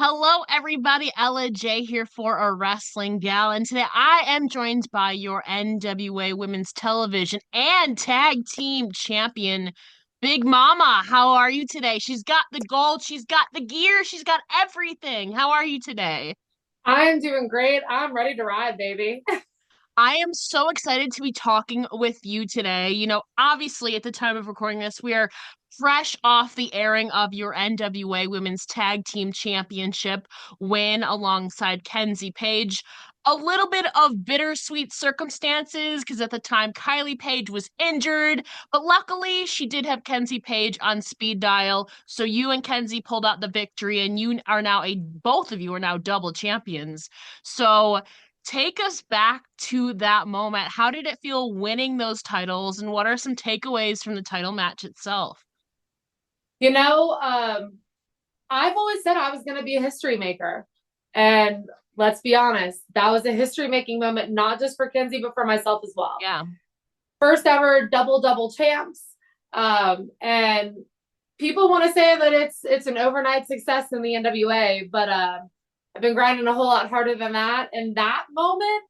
Hello, everybody. Ella J here for a wrestling gal, and today I am joined by your NWA Women's Television and Tag Team Champion, Big Mama. How are you today? She's got the gold, she's got the gear, she's got everything. How are you today? I'm doing great. I'm ready to ride, baby. I am so excited to be talking with you today. Obviously, at the time of recording this, we are fresh off the airing of your NWA Women's Tag Team Championship win alongside Kenzie Paige. A little bit of bittersweet circumstances because at the time Kylie Paige was injured, but luckily she did have Kenzie Paige on speed dial. So you and Kenzie pulled out the victory, and both of you are now double champions. So take us back to that moment. How did it feel winning those titles, and what are some takeaways from the title match itself? You know, um, I've always said I was going to be a history maker. And let's be honest, that was a history making moment, not just for Kenzie, but for myself as well. Yeah. First ever double champs. And people want to say that it's an overnight success in the NWA, but I've been grinding a whole lot harder than that. And that moment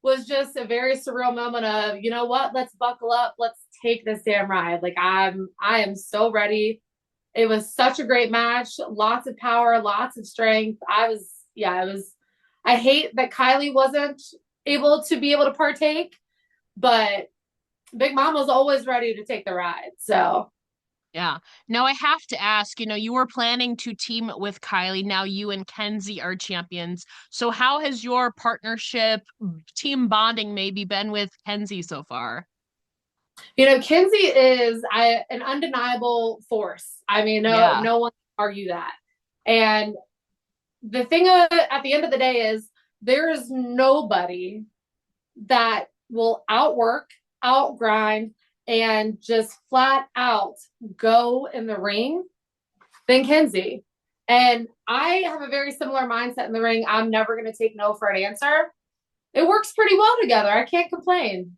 was just a very surreal moment of, you know what, let's buckle up, let's take this damn ride. I am so ready. It was such a great match, lots of power, lots of strength. It was. I hate that Kylie wasn't able to partake, but Big Mama's always ready to take the ride. So Yeah. Now I have to ask, you were planning to team with Kylie. Now you and Kenzie are champions. So how has your partnership, team bonding maybe been with Kenzie so far? Kenzie is an undeniable force. I mean, Yeah. no one can argue that. And the thing at the end of the day is there is nobody that will outwork, outgrind, and just flat out go in the ring than Kenzie. And I have a very similar mindset in the ring. I'm never going to take no for an answer. It works pretty well together. I can't complain.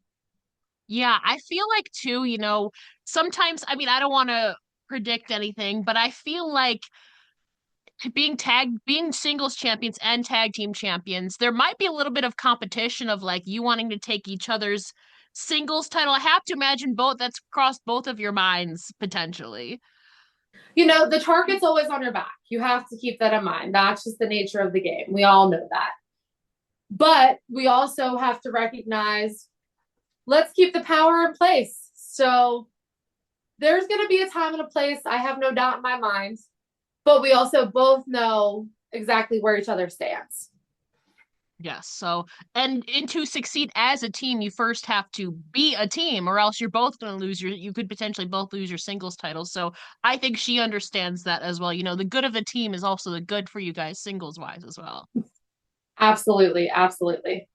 Yeah, I feel like too, sometimes, I mean, I don't want to predict anything, but I feel like being singles champions and tag team champions, there might be a little bit of competition of like you wanting to take each other's singles title. I have to imagine that's crossed both of your minds potentially. The target's always on your back. You have to keep that in mind. That's just the nature of the game. We all know that. But we also have to recognize let's keep the power in place. So there's going to be a time and a place, I have no doubt in my mind, but we also both know exactly where each other stands. Yes. And to succeed as a team, you first have to be a team, or else you're both going to you could potentially both lose your singles titles. So I think she understands that as well. The good of the team is also the good for you guys singles wise as well. Absolutely. Absolutely.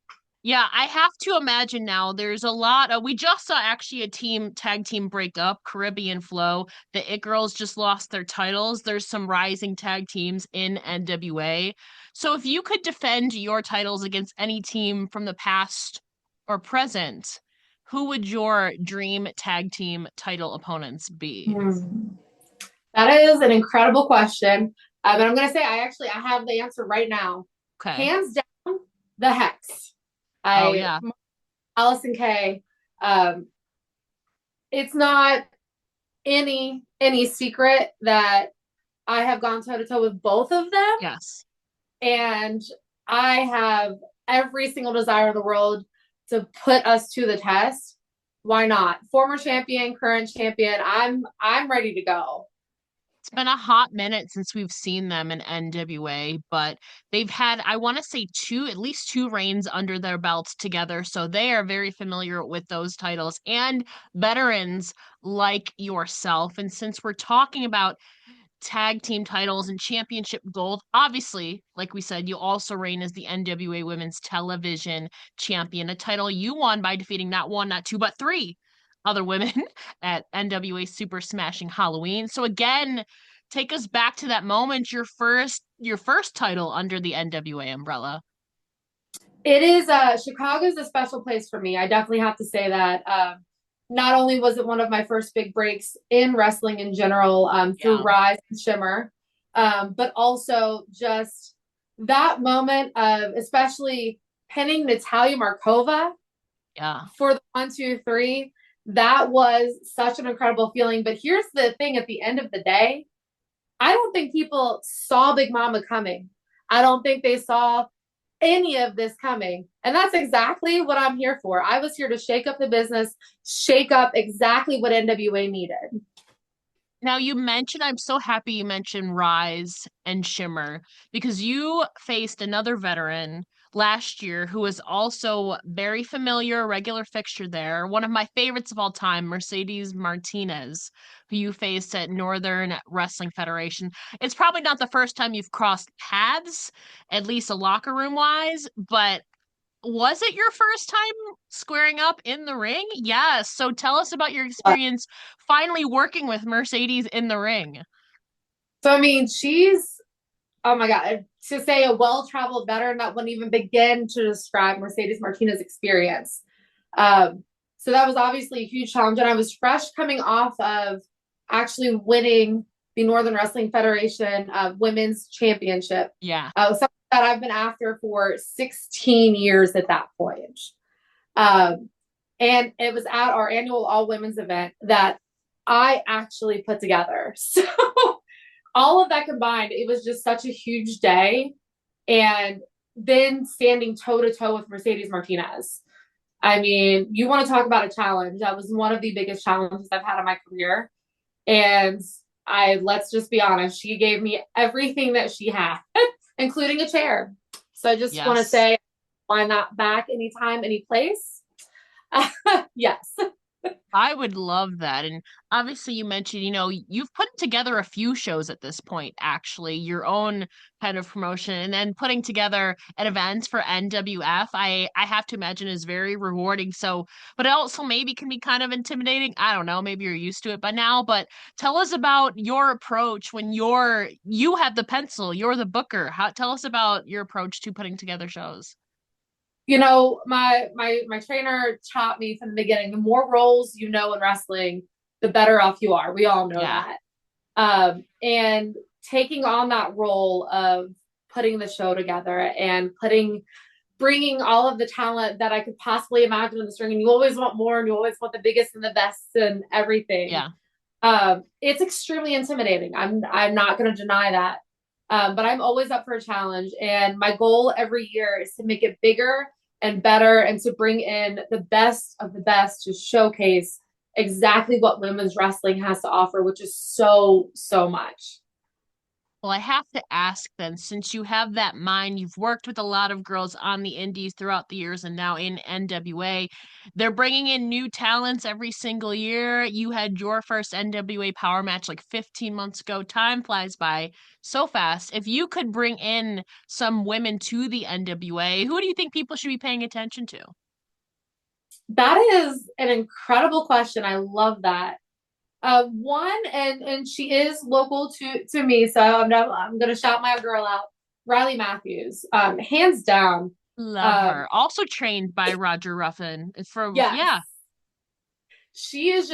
Yeah, I have to imagine now there's a lot of, we just saw actually a tag team break up, Caribbean Flow. The It Girls just lost their titles. There's some rising tag teams in NWA. So if you could defend your titles against any team from the past or present, who would your dream tag team title opponents be? Hmm. That is an incredible question. But I'm going to say I have the answer right now. Okay. Hands down, the Hex. Oh I yeah. Allison Kay. Um, it's not any secret that I have gone toe to toe with both of them, Yes. and I have every single desire in the world to put us to the test. Why not? Former champion, current champion. I'm ready to go. It's been a hot minute since we've seen them in NWA, but they've had, I want to say, at least two reigns under their belts together. So they are very familiar with those titles and veterans like yourself. And since we're talking about tag team titles and championship gold, obviously, like we said, you also reign as the NWA Women's Television Champion, a title you won by defeating not one, not two, but three other women at NWA Super Smashing Halloween. So again, take us back to that moment, your first title under the NWA umbrella. It is Chicago's a special place for me. I definitely have to say that. Not only was it one of my first big breaks in wrestling in general, through Yeah. Rise and Shimmer, But also just that moment of especially pinning Natalia Markova Yeah. for the 1, 2, 3. That was such an incredible feeling. But here's the thing: at the end of the day, I don't think people saw Big Mama coming. I don't think they saw any of this coming. And that's exactly what I'm here for. I was here to shake up the business, shake up exactly what NWA needed. Now you mentioned, I'm so happy you mentioned Rise and Shimmer because you faced another veteran last year who was also very familiar, a regular fixture there. One of my favorites of all time, Mercedes Martinez, who you faced at Northern Wrestling Federation. It's probably not the first time you've crossed paths, at least a locker room wise, but was it your first time squaring up in the ring? Yes. So tell us about your experience finally working with Mercedes in the ring. So, I mean, she's, oh my God, to say a well traveled veteran, that wouldn't even begin to describe Mercedes Martinez's experience. Um, so, that was obviously a huge challenge. And I was fresh coming off of actually winning the Northern Wrestling Federation Women's Championship. Yeah. Something that I've been after for 16 years at that point. Um, and it was at our annual all women's event that I actually put together. So all of that combined, it was just such a huge day. And then standing toe to toe with Mercedes Martinez. I mean, you want to talk about a challenge. That was one of the biggest challenges I've had in my career. And let's just be honest, she gave me everything that she had, including a chair. So I just want to Yes. say, why not back anytime, any place? Yes. I would love that. And obviously, you mentioned, you've put together a few shows at this point, actually, your own kind of promotion, and then putting together an event for NWF. I have to imagine is very rewarding. So, but it also maybe can be kind of intimidating. I don't know, maybe you're used to it by now, but tell us about your approach when you have the pencil, you're the booker. Tell us about your approach to putting together shows. My trainer taught me from the beginning, the more roles you know in wrestling, the better off you are. We all know Yeah. that. And taking on that role of putting the show together and bringing all of the talent that I could possibly imagine in this ring, and you always want more, and you always want the biggest and the best and everything. Yeah. It's extremely intimidating. I'm not going to deny that. But I'm always up for a challenge, and my goal every year is to make it bigger and better, and to bring in the best of the best to showcase exactly what women's wrestling has to offer, which is so, so much. Well, I have to ask then, since you have that mind, you've worked with a lot of girls on the indies throughout the years and now in NWA. They're bringing in new talents every single year. You had your first NWA power match like 15 months ago. Time flies by so fast. If you could bring in some women to the NWA, who do you think people should be paying attention to? That is an incredible question. I love that. One, and she is local to me, so I'm gonna shout my girl out, Riley Matthews. Hands down. Love Um, her. Also trained by Roger Ruffin. It's from, yes, yeah, she is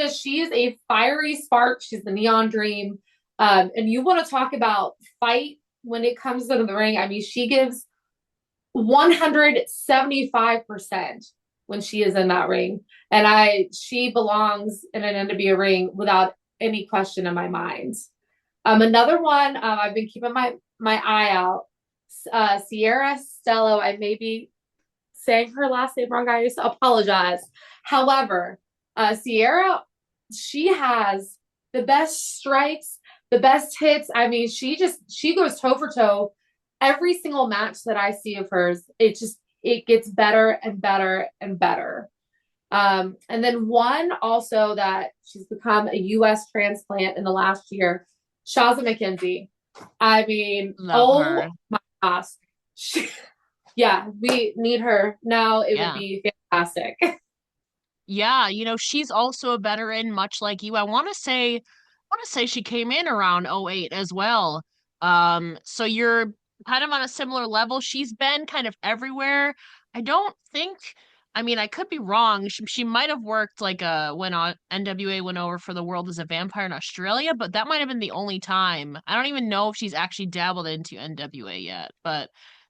a fiery spark. She's the neon dream. And you want to talk about fight when it comes to the ring. I mean, she gives 175% when she is in that ring. And she belongs in an NWA ring without any question in my mind. Another one, I've been keeping my eye out. Sierra Stello, I may be saying her last name wrong. I apologize. However, Sierra, she has the best strikes, the best hits. I mean, she goes toe for toe. Every single match that I see of hers, it gets better and better and better. And then one also that she's become a U.S. transplant in the last year, Shaza McKenzie. I mean, love oh her. my gosh. She, yeah, we need her now. It would Yeah. be fantastic. Yeah, she's also a veteran, much like you. I want to say she came in around '08 as well. So you're kind of on a similar level. She's been kind of everywhere. I don't think I mean, I could be wrong. She might have worked like when NWA went over for the World as a Vampire in Australia, but that might have been the only time. I don't even know if she's actually dabbled into NWA yet, but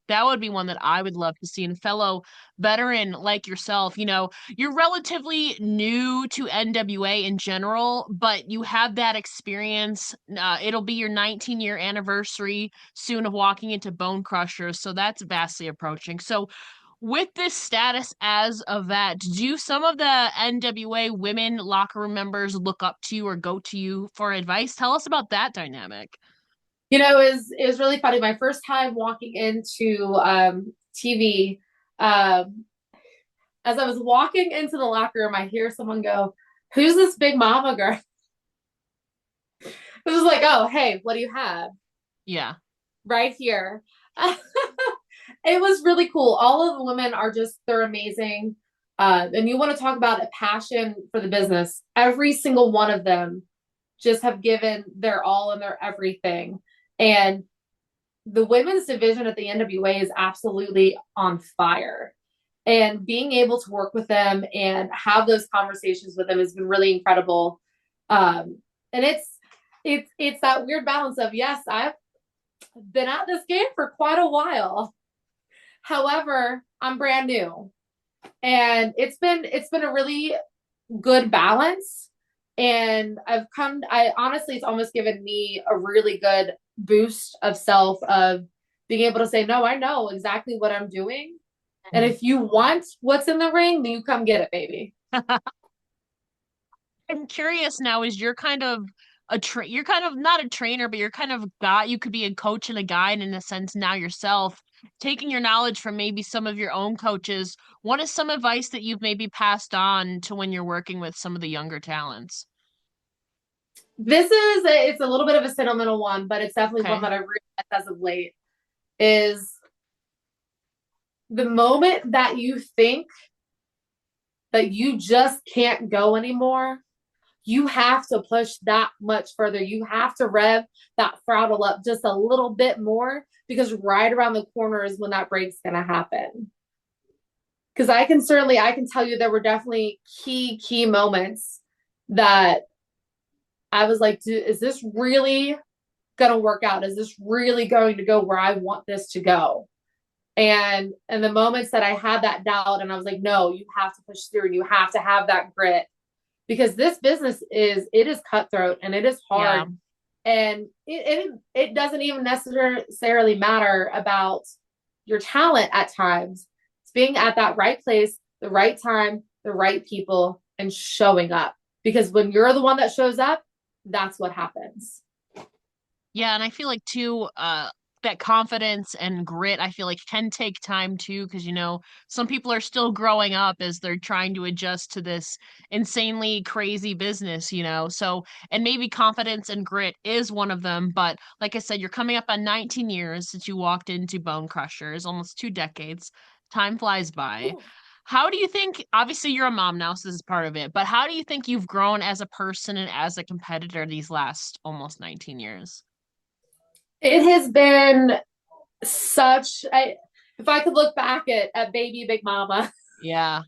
that would be one that I would love to see. And fellow veteran like yourself, you're relatively new to NWA in general, but you have that experience. It'll be your 19-year anniversary soon of walking into Bone Crushers, so that's vastly approaching. So with this status as a vet, do some of the NWA women locker room members look up to you or go to you for advice? Tell us about that dynamic. It was really funny. My first time walking into TV, um, as I was walking into the locker room, I hear someone go, "Who's this big mama girl?" It was like, "Oh, hey, what do you have?" Yeah. Right here. It was really cool. All of the women they're amazing. And you want to talk about a passion for the business. Every single one of them just have given their all and their everything. And the women's division at the NWA is absolutely on fire. And being able to work with them and have those conversations with them has been really incredible. And it's that weird balance of, yes, I've been at this game for quite a while. However, I'm brand new. And it's been a really good balance. And I honestly, it's almost given me a really good boost of self of being able to say, no, I know exactly what I'm doing. And Mhm. if you want what's in the ring, then you come get it, baby. I'm curious now, is you're kind of you're kind of not a trainer, but you're kind of got you could be a coach and a guide in a sense now yourself, taking your knowledge from maybe some of your own coaches. What is some advice that you've maybe passed on to when you're working with some of the younger talents? It's a little bit of a sentimental one, but it's definitely one Okay. that I've realized as of late is the moment that you think that you just can't go anymore, you have to push that much further. You have to rev that throttle up just a little bit more because right around the corner is when that break's going to happen. Because I can tell you there were definitely key moments that I was like, is this really going to work out? Is this really going to go where I want this to go? And the moments that I had that doubt and I was like, no, you have to push through and you have to have that grit because this business is cutthroat and it is Yeah. hard. And it doesn't even necessarily matter about your talent at times. It's being at that right place, the right time, the right people, and showing up. Because when you're the one that shows up, that's what happens. Yeah, and I feel like too, that confidence and grit, I feel like can take time too, because some people are still growing up as they're trying to adjust to this insanely crazy business. So, and maybe confidence and grit is one of them, but like I said, you're coming up on 19 years since you walked into Bone Crushers, almost 2 decades. Time flies by. How do you think, obviously you're a mom now, so this is part of it, but how do you think you've grown as a person and as a competitor these last almost 19 years? It has been if I could look back at baby Big Mama, Yeah.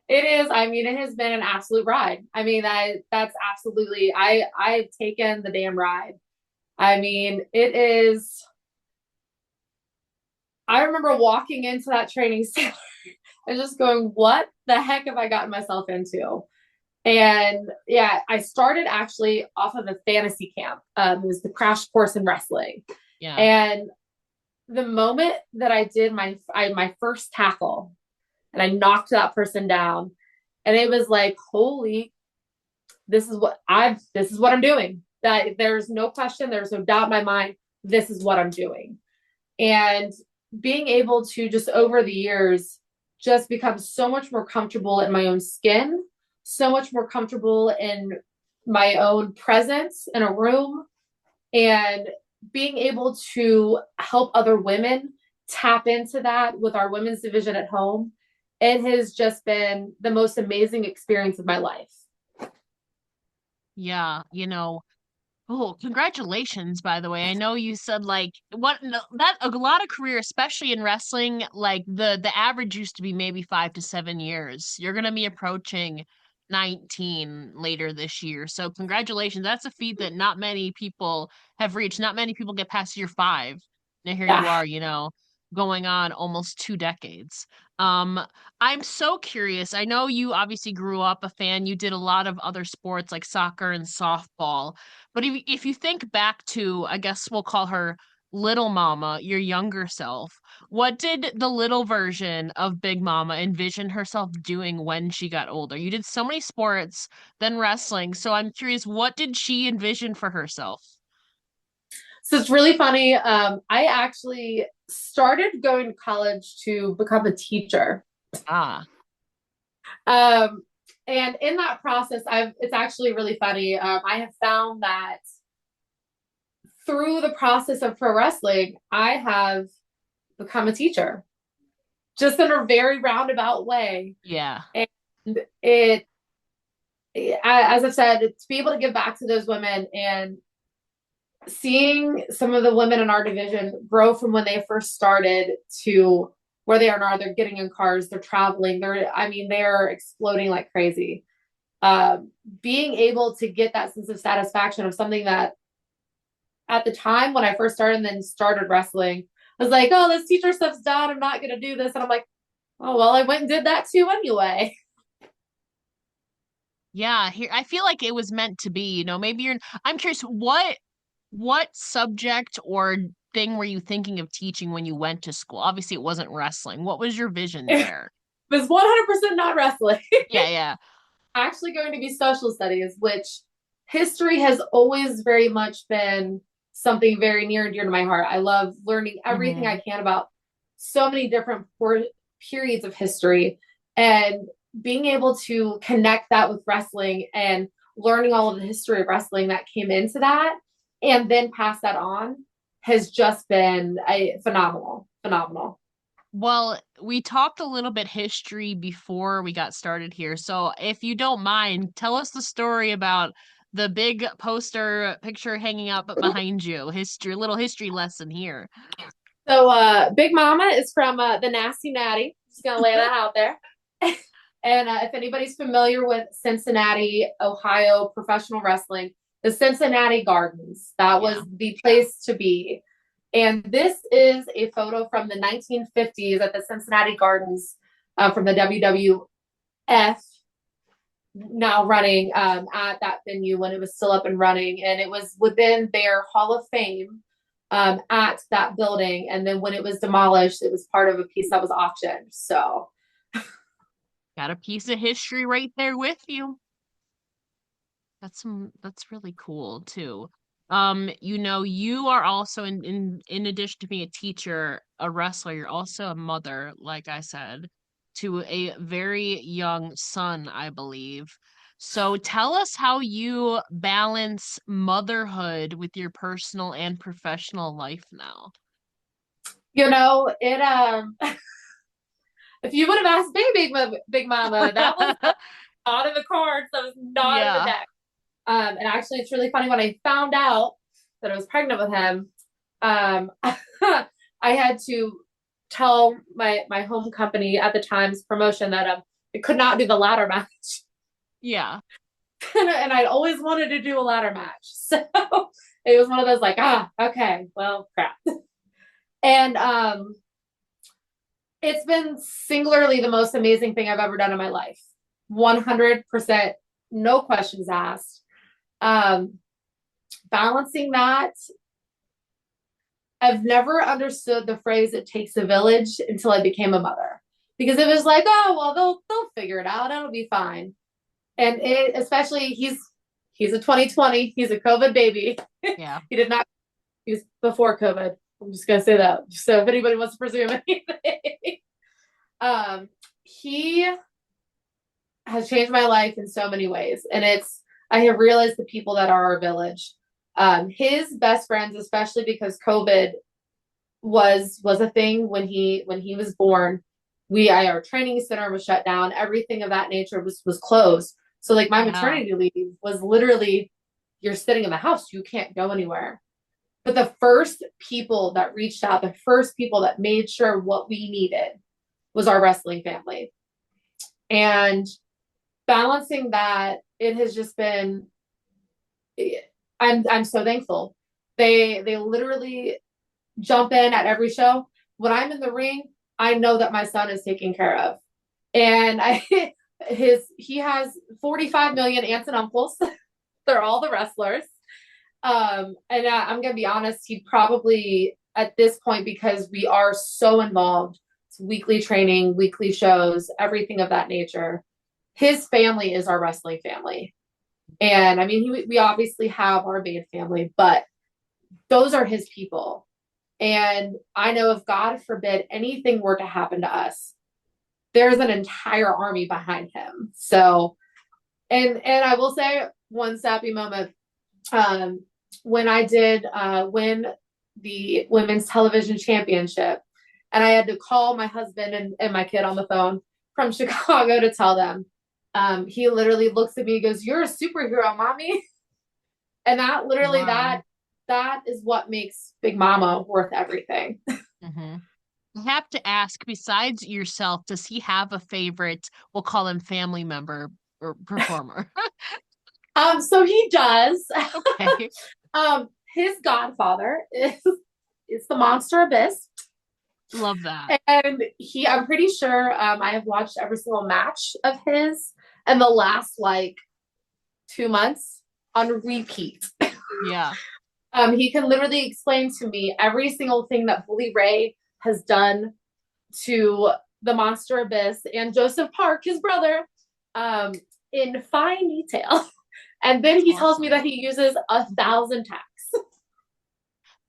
I mean, it has been an absolute ride. I mean, that's absolutely, I've taken the damn ride. I mean, I remember walking into that training center and just going, what the heck have I gotten myself into? And yeah, I started actually off of a fantasy camp. It was the crash course in wrestling. Yeah. And the moment that I did my first tackle and I knocked that person down, and it was like, holy, this is what I'm doing. That there's no question, there's no doubt in my mind, this is what I'm doing. And being able to just over the years just become so much more comfortable in my own skin, so much more comfortable in my own presence in a room, and being able to help other women tap into that with our women's division at home, it has just been the most amazing experience of my life. Yeah. Oh, congratulations, by the way. I know you said like what no, that a lot of career, especially in wrestling, like the average used to be maybe 5 to 7 years. You're gonna be approaching 19 later this year. So congratulations. That's a feat that not many people have reached. Not many people get past year five. Now here you Yeah. are, going on almost 2 decades. Um, I'm so curious. I know you obviously grew up a fan. You did a lot of other sports like soccer and softball. But if you think back to, I guess we'll call her Little Mama, your younger self, what did the little version of Big Mama envision herself doing when she got older? You did so many sports, then wrestling. So I'm curious, what did she envision for herself? So it's really funny. I actually started going to college to become a teacher. Ah, Um, and in that process, it's actually really funny. I have found that through the process of pro wrestling, I have become a teacher just in a very roundabout way. yeah. And it, as I've said, to be able to give back to those women and seeing some of the women in our division grow from when they first started to where they are now. They're getting in cars, they're traveling, they're exploding like crazy. Being able to get that sense of satisfaction of something that at the time when I first started and then started wrestling, I was like, oh, this teacher stuff's done. I'm not going to do this. And I'm like, oh, well, I went and did that too anyway. Yeah, here I feel like it was meant to be, maybe I'm curious, what subject or thing were you thinking of teaching when you went to school? Obviously, it wasn't wrestling. What was your vision It there? was 100% not wrestling. Yeah, yeah. Actually going to be social studies, which history has always very much been something very near and dear to my heart. I love learning everything Hmm. I can about so many different periods of history and being able to connect that with wrestling and learning all of the history of wrestling that came into that and then pass that on has just been a phenomenal. Well, we talked a little bit history before we got started here. So if you don't mind, tell us the story about the big poster picture hanging up behind you. History, little history lesson here. So Big Mama is from the Nasty Natty. Just gonna lay that out there. And if anybody's familiar with Cincinnati, Ohio professional wrestling, the Cincinnati Gardens, that Yeah. was the place to be. And this is a photo from the 1950s at the Cincinnati Gardens from the WWF, now running at that venue when it was still up and running. And it was within their Hall of Fame at that building. And then when it was demolished, it was part of a piece that was auctioned. So Got a piece of history right there with you. That's really cool too. You are also in addition to being a teacher, a wrestler, you're also a mother, like I said, to a very young son, I believe. So tell us how you balance motherhood with your personal and professional life now. it if you would have asked Big Mama, that was not in the cards. That was not in the Yeah. deck. And actually, it's really funny when I found out that I was pregnant with him. I had to tell my home company at the time's promotion that it could not do the ladder match, Yeah. and I'd always wanted to do a ladder match. So it was one of those like, okay, well, crap. And it's been singularly the most amazing thing I've ever done in my life. 100%, no questions asked. Um, Balancing that, I've never understood the phrase "it takes a village" until I became a mother, because it was like, oh well, they'll figure it out, it'll be fine. And it, especially he's a 2020, he's a COVID baby. Yeah. He did not, he was before COVID. I'm just gonna say that. So if anybody wants to presume anything, he has changed my life in so many ways, and I have realized the people that are our village. His best friends, especially because COVID was a thing when he was born. Our training center was shut down. Everything of that nature was closed. So like my Yeah. maternity leave was literally you're sitting in the house, you can't go anywhere. But the first people that reached out, the first people that made sure what we needed was our wrestling family. And balancing that, it has just been, I'm so thankful. They literally jump in at every show. When I'm in the ring, I know that my son is taken care of. And he has 45 million aunts and uncles. They're all the wrestlers. And I'm gonna be honest, he probably at this point, because we are so involved, it's weekly training, weekly shows, everything of that nature. His family is our wrestling family. And I mean, we obviously have our main family, but those are his people. And I know if God forbid anything were to happen to us, there's an entire army behind him. So, and I will say one sappy moment, when I did win the women's television championship, and I had to call my husband and my kid on the phone from Chicago to tell them, he literally looks at me and goes, "You're a superhero, mommy." And that literally, Wow. that is what makes Big Mama worth everything. Mm-hmm. I have to ask, besides yourself, does he have a favorite, we'll call him family member or performer? So he does. Okay. His godfather is the Monster Abyss. Love that. And I'm pretty sure I have watched every single match of his in the last like 2 months on repeat. Yeah. He can literally explain to me every single thing that Bully Ray has done to the Monster Abyss and Joseph Park, his brother, in fine detail. And then That's he tells me awesome. that he uses 1,000 tacks.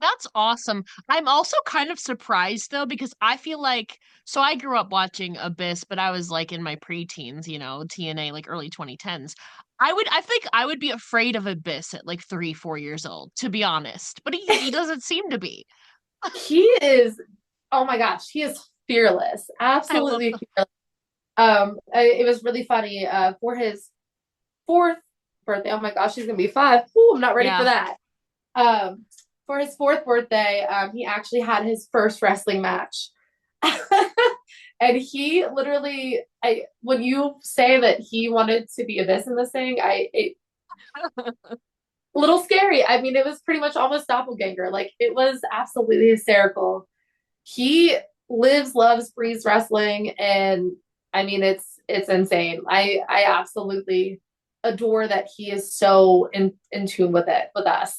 That's awesome. I'm also kind of surprised though, because I feel like, so I grew up watching Abyss, but I was like in my preteens, TNA, like early 2010s. I think I would be afraid of Abyss at like 3, 4 years old, to be honest. But he doesn't seem to be. He is, oh my gosh, he is fearless, I love absolutely the, fearless. It was really funny for his fourth birthday. Oh my gosh, he's gonna be 5. Ooh, I'm not ready for yeah. that. Um, for his fourth birthday, he actually had his first wrestling match. And he literally, when you say that he wanted to be a this and this thing, a little scary. I mean, it was pretty much almost doppelganger. Like it was absolutely hysterical. He lives, loves, breathes wrestling, and I mean, it's insane. I absolutely adore that he is so in tune with it with us.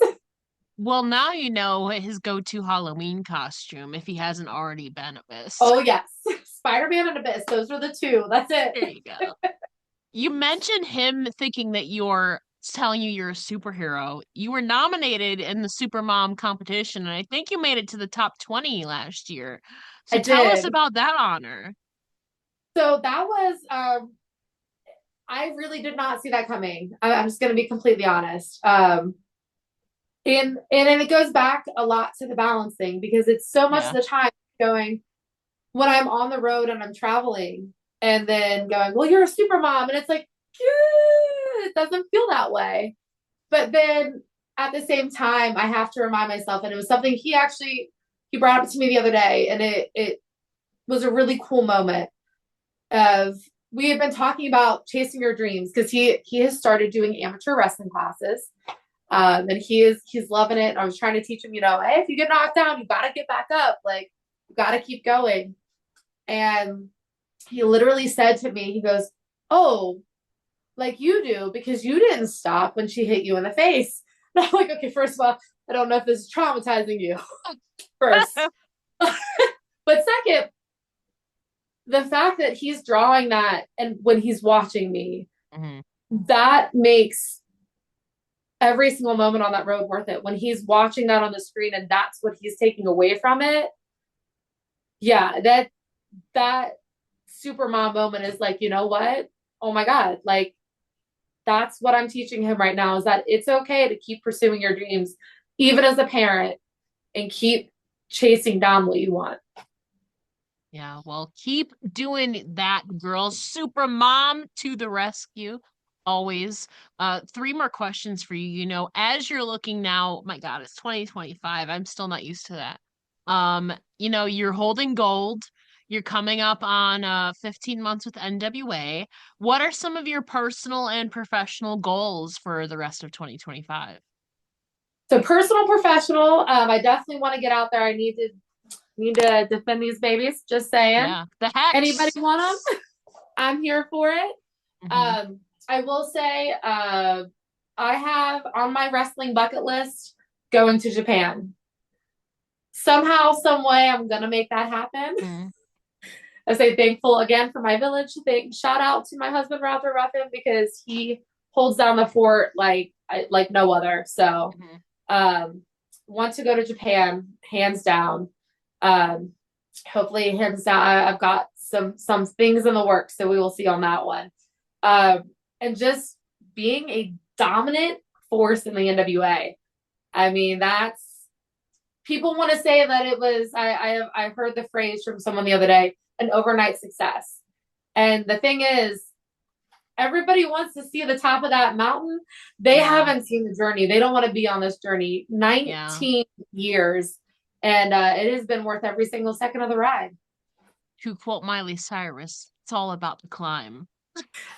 Well, now you know his go-to Halloween costume if he hasn't already been Abyss. Oh yes, Spider-Man and Abyss. Those were the two. That's it. There you go. You mentioned him thinking that you're telling you you're a superhero. You were nominated in the Supermom competition, and I think you made it to the top 20 last year. So I tell us did. about that honor. So that was I really did not see that coming. I'm just going to be completely honest. And it goes back a lot to the balancing because it's so much of Yeah. the time going when I'm on the road and I'm traveling and then going, well, you're a super mom. And it's like, yeah, it doesn't feel that way. But then at the same time, I have to remind myself, and it was something he brought up to me the other day, and it was a really cool moment of we had been talking about chasing your dreams because he has started doing amateur wrestling classes. And he's loving it. And I was trying to teach him, hey, if you get knocked down, you gotta get back up. Like you gotta keep going. And he literally said to me, he goes, "Oh, like you do, because you didn't stop when she hit you in the face." And I'm like, okay, first of all, I don't know if this is traumatizing you. First. But second, the fact that he's drawing that and when he's watching me, hmm that makes every single moment on that road worth it. When he's watching that on the screen and that's what he's taking away from it, yeah, that super mom moment is like, you know what? Oh my God, like that's what I'm teaching him right now is that it's okay to keep pursuing your dreams, even as a parent, and keep chasing down what you want. Yeah, well, keep doing that, girls. Super mom to the rescue. always. Three more questions for you. As you're looking now, my God, it's 2025. I'm still not used to that. You're holding gold. You're coming up on 15 months with NWA. What are some of your personal and professional goals for the rest of 2025? So personal, professional. I definitely want to get out there. I need to defend these babies. Just saying. Yeah, the Anybody hex. want them? I'm here for it. Hmm. I will say, I have on my wrestling bucket list going to Japan. Somehow, some way, I'm gonna make that happen. Hmm. I say thankful again for my village. Shout out to my husband Roger Ruffin because he holds down the fort like no other. So, Hmm. um, want to go to Japan, hands down. Um, hopefully, hands down. I've got some things in the works, so we will see on that one. And just being a dominant force in the NWA. I mean, that's people want to say that it was. I heard the phrase from someone the other day, an overnight success. And the thing is, everybody wants to see the top of that mountain. They Yeah, haven't seen the journey. They don't want to be on this journey. yeah. 19 years, and it has been worth every single second of the ride. To quote Miley Cyrus, it's all about the climb.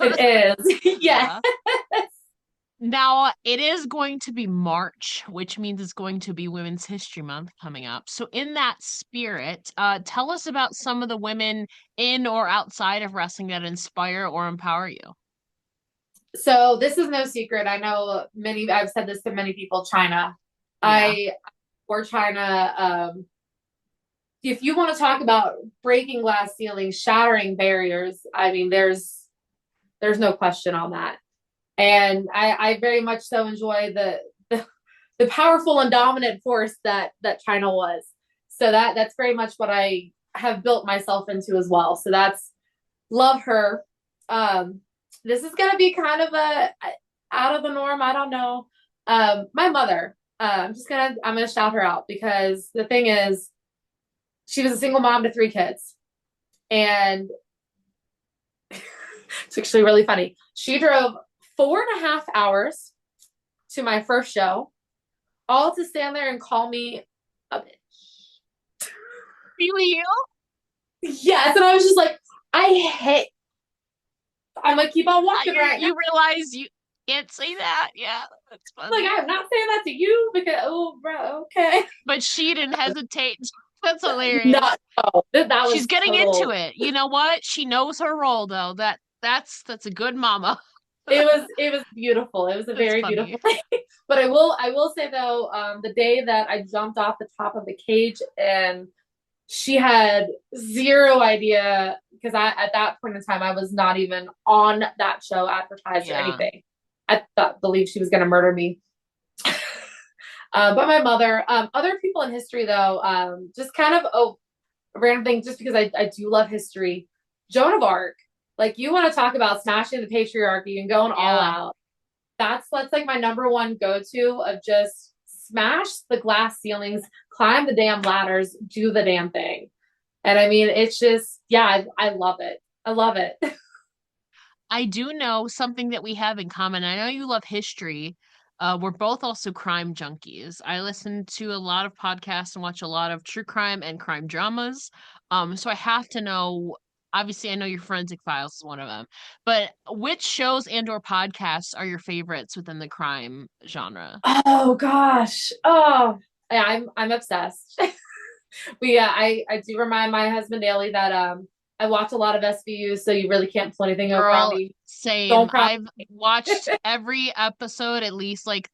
It is, yeah. Yeah. Now, it is going to be March, which means it's going to be Women's History Month coming up. So, in that spirit, tell us about some of the women in or outside of wrestling that inspire or empower you. So this is no secret. I know many. I've said this to many people. China, Yeah. I or China. If you want to talk about breaking glass ceilings, shattering barriers, I mean, there's no question on that. And I very much so enjoy the powerful and dominant force that China was. So that's very much what I have built myself into as well. So that's love her. Um, this is gonna be kind of a out of the norm. I don't know. My mother. I'm gonna shout her out because the thing is, she was a single mom to three kids, and it's actually really funny. She drove 4.5 hours to my first show, all to stand there and call me a bitch. Really? Yes, and I was just like, I hate. I'm like, keep on walking right now. You realize you can't say that? Yeah, that's Like, funny. I'm not saying that to you because, oh, bro, okay. But she didn't hesitate. That's hilarious. Not, no, that She's was getting into total. it. You know what? She knows her role though. That's a good mama. It was beautiful. It was a That's very funny. beautiful thing. But I will say though, the day that I jumped off the top of the cage and she had zero idea because I at that point in time I was not even on that show advertised or Yeah. anything. I thought believed she was gonna murder me. But my mother, other people in history though, just kind of a random thing, just because I do love history. Joan of Arc, like you want to talk about smashing the patriarchy and going all Yeah. out. That's like my number one go to of just smash the glass ceilings, climb the damn ladders, do the damn thing. And I mean, it's just, yeah, I love it. I love it. I do know something that we have in common. I know you love history. We're both also crime junkies. I listen to a lot of podcasts and watch a lot of true crime and crime dramas. So I have to know, obviously I know your Forensic Files is one of them, but which shows and or podcasts are your favorites within the crime genre? Oh gosh. Oh, yeah, I'm obsessed. I do remind my husband daily that I watch a lot of SVU, so you really can't pull anything over on Girl, me. same. Don't promise. I've watched every episode at least like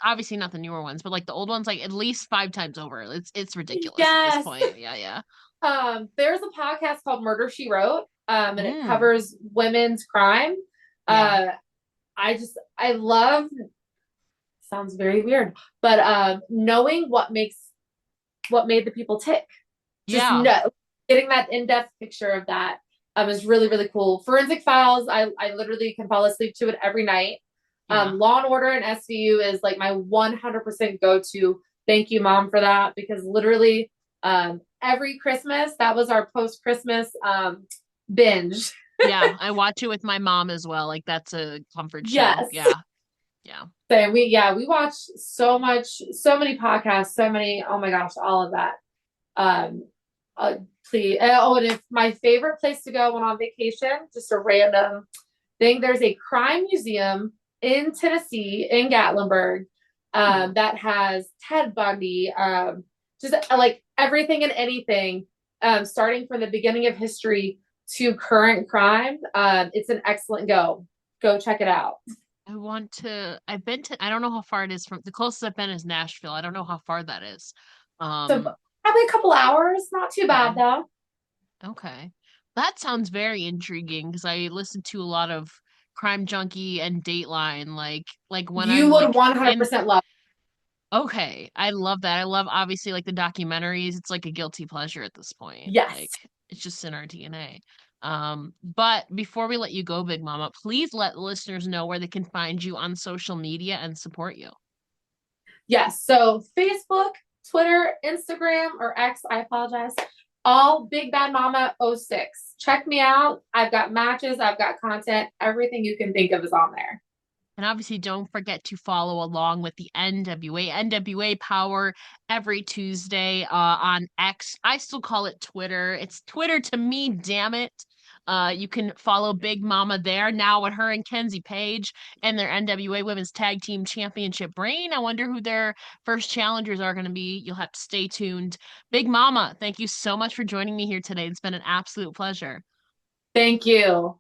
obviously not the newer ones, but like the old ones like at least 5 times over. It's ridiculous at this Yes. point. Yeah, yeah. There's a podcast called Murder She Wrote, and it Mm, covers women's crime. yeah. Uh, I love, sounds very weird, but knowing what made the people tick. Just Yeah. know, getting that in-depth picture of that is really, really cool. Forensic Files, I literally can fall asleep to it every night. Yeah. Law and Order and SVU is like my 100% go-to. Thank you, Mom, for that, because literally every Christmas, that was our post-Christmas binge. Yeah, I watch it with my mom as well. Like that's a comfort show. Yes. Yeah. Yeah. So we watch so much, so many podcasts, so many, oh my gosh, all of that. Um, please. Oh, and if my favorite place to go when on vacation, just a random thing, there's a crime museum in Tennessee, in Gatlinburg, Ooh. that has Ted Bundy, just like everything and anything, starting from the beginning of history to current crime. It's an excellent go. Go check it out. I've been to, I don't know how far it is from, the closest I've been is Nashville. I don't know how far that is. So Um, probably a couple hours, not too bad okay. though. Okay. That sounds very intriguing because I listen to a lot of Crime Junkie and Dateline, like when You I'm would like in. 100% love. Okay, I love that. I love obviously like the documentaries. It's like a guilty pleasure at this point. Yes. Like it's just in our DNA. But before we let you go, Big Mama, please let listeners know where they can find you on social media and support you. Yes. So Facebook, Twitter, Instagram, or X, I apologize. All Big Bad Mama '06. Check me out. I've got matches, I've got content, everything you can think of is on there. And obviously, don't forget to follow along with the NWA. NWA Power every Tuesday on X. I still call it Twitter. It's Twitter to me, damn it. You can follow Big Mama there now with her and Kenzie Paige and their NWA Women's Tag Team Championship reign. I wonder who their first challengers are going to be. You'll have to stay tuned. Big Mama, thank you so much for joining me here today. It's been an absolute pleasure. Thank you.